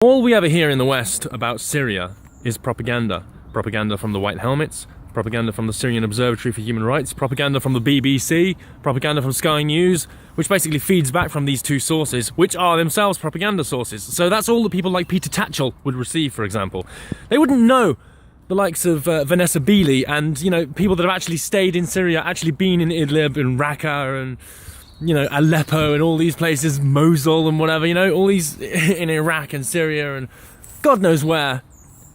All we ever hear in the West about Syria is propaganda. Propaganda from the White Helmets, propaganda from the Syrian Observatory for Human Rights, propaganda from the BBC, propaganda from Sky News, which basically feeds back from these two sources, which are themselves propaganda sources. So that's all that people like Peter Tatchell would receive, for example. They wouldn't know the likes of Vanessa Beeley and, people that have actually stayed in Syria, actually been in Idlib and Raqqa and, Aleppo and all these places, Mosul and whatever, all these in Iraq and Syria and God knows where.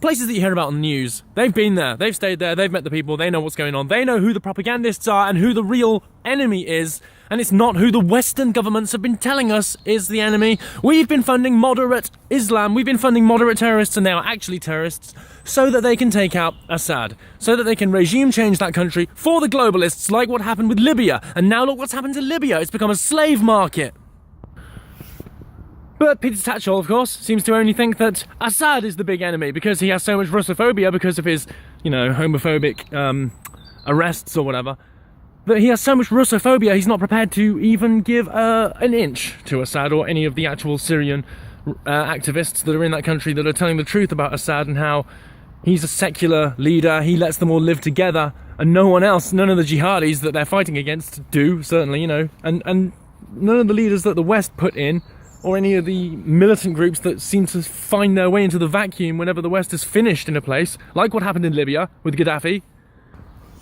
Places that you hear about on the news. They've been there, they've stayed there, they've met the people, they know what's going on, they know who the propagandists are and who the real enemy is, and it's not who the Western governments have been telling us is the enemy. We've been funding moderate Islam, we've been funding moderate terrorists, and they are actually terrorists, so that they can take out Assad, so that they can regime change that country for the globalists, like what happened with Libya. And now look what's happened to Libya, it's become a slave market. But Peter Tatchell, of course, seems to only think that Assad is the big enemy because he has so much Russophobia because of his, homophobic arrests or whatever. That he has so much Russophobia, he's not prepared to even give an inch to Assad or any of the actual Syrian activists that are in that country that are telling the truth about Assad and how he's a secular leader, he lets them all live together, and no one else, none of the jihadis that they're fighting against do, certainly, and none of the leaders that the West put in, or any of the militant groups that seem to find their way into the vacuum whenever the West is finished in a place, like what happened in Libya with Gaddafi.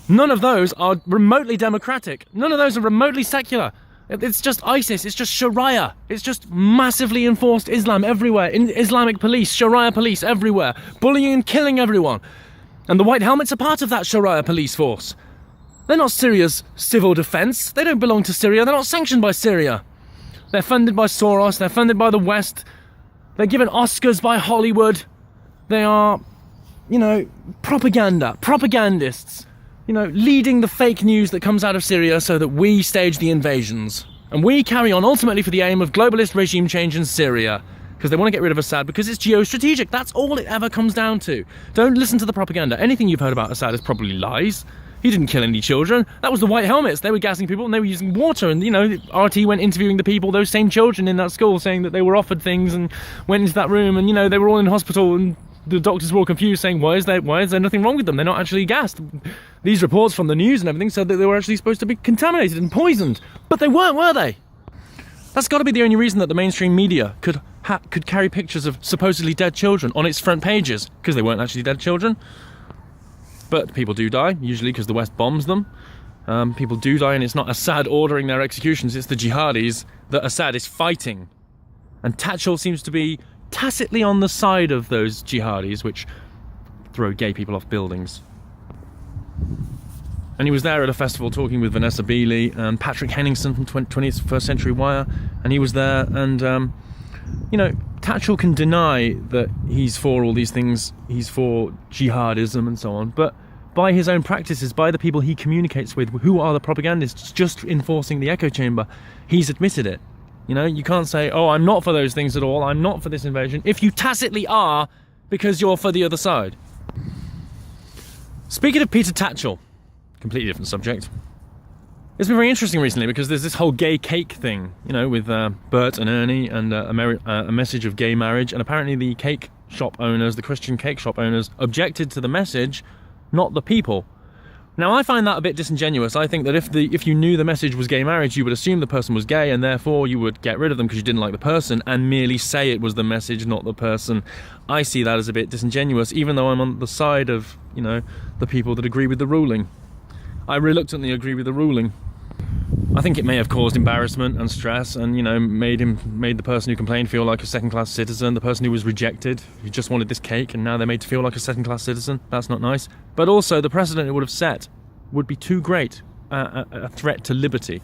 None of those are remotely democratic. None of those are remotely secular. It's just ISIS, it's just Sharia. It's just massively enforced Islam everywhere. Islamic police, Sharia police everywhere. Bullying and killing everyone. And the White Helmets are part of that Sharia police force. They're not Syria's civil defense. They don't belong to Syria. They're not sanctioned by Syria. They're funded by Soros, they're funded by the West, they're given Oscars by Hollywood. They are, propagandists, leading the fake news that comes out of Syria so that we stage the invasions. And we carry on ultimately for the aim of globalist regime change in Syria, because they want to get rid of Assad because it's geostrategic. That's all it ever comes down to. Don't listen to the propaganda. Anything you've heard about Assad is probably lies. He didn't kill any children. That was the White Helmets. They were gassing people and they were using water. And, RT went interviewing the people, those same children in that school, saying that they were offered things and went into that room and, they were all in hospital and the doctors were all confused saying, why is there nothing wrong with them? They're not actually gassed. These reports from the news and everything said that they were actually supposed to be contaminated and poisoned. But they weren't, were they? That's got to be the only reason that the mainstream media could carry pictures of supposedly dead children on its front pages, because they weren't actually dead children. But people do die, usually because the West bombs them. People do die, and it's not Assad ordering their executions, it's the jihadis that Assad is fighting. And Tatchell seems to be tacitly on the side of those jihadis, which throw gay people off buildings. And he was there at a festival talking with Vanessa Beeley and Patrick Henningsen from 21st Century Wire, and he was there, and Tatchell can deny that he's for all these things, he's for jihadism and so on, but by his own practices, by the people he communicates with, who are the propagandists just enforcing the echo chamber, he's admitted it. You can't say, oh, I'm not for those things at all, I'm not for this invasion, if you tacitly are, because you're for the other side. Speaking of Peter Tatchell, completely different subject. It's been very interesting recently because there's this whole gay cake thing, with Bert and Ernie and a message of gay marriage, and apparently the cake shop owners, the Christian cake shop owners, objected to the message, not the people. Now I find that a bit disingenuous. I think that if you knew the message was gay marriage, you would assume the person was gay and therefore you would get rid of them because you didn't like the person and merely say it was the message, not the person. I see that as a bit disingenuous, even though I'm on the side of, the people that agree with the ruling. I reluctantly agree with the ruling. I think it may have caused embarrassment and stress and, made the person who complained feel like a second-class citizen, the person who was rejected, who just wanted this cake, and now they're made to feel like a second-class citizen. That's not nice. But also, the precedent it would have set would be too great a threat to liberty.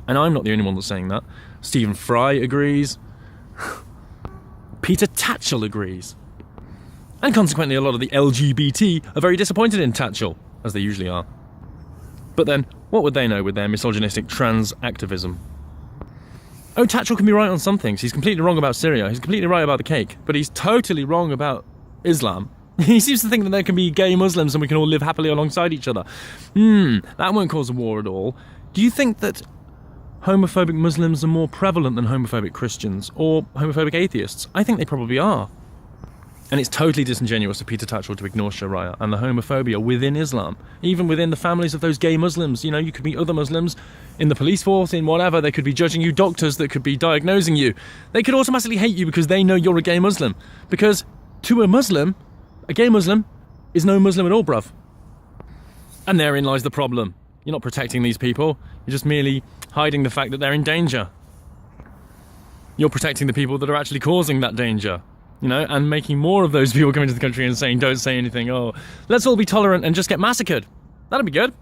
And I'm not the only one that's saying that. Stephen Fry agrees. Peter Tatchell agrees. And consequently, a lot of the LGBT are very disappointed in Tatchell, as they usually are. But then, what would they know with their misogynistic trans activism? Oh, Tatchell can be right on some things. He's completely wrong about Syria. He's completely right about the cake. But he's totally wrong about Islam. He seems to think that there can be gay Muslims and we can all live happily alongside each other. That won't cause a war at all. Do you think that homophobic Muslims are more prevalent than homophobic Christians or homophobic atheists. I think they probably are. And it's totally disingenuous of Peter Tatchell to ignore Sharia and the homophobia within Islam, even within the families of those gay Muslims. You know, you could meet other Muslims in the police force, in whatever, they could be judging you, doctors that could be diagnosing you. They could automatically hate you because they know you're a gay Muslim. Because to a Muslim, a gay Muslim is no Muslim at all, bruv. And therein lies the problem. You're not protecting these people, you're just merely hiding the fact that they're in danger. You're protecting the people that are actually causing that danger. You know, and making more of those people come into the country and saying, don't say anything, oh, let's all be tolerant and just get massacred. That'd be good.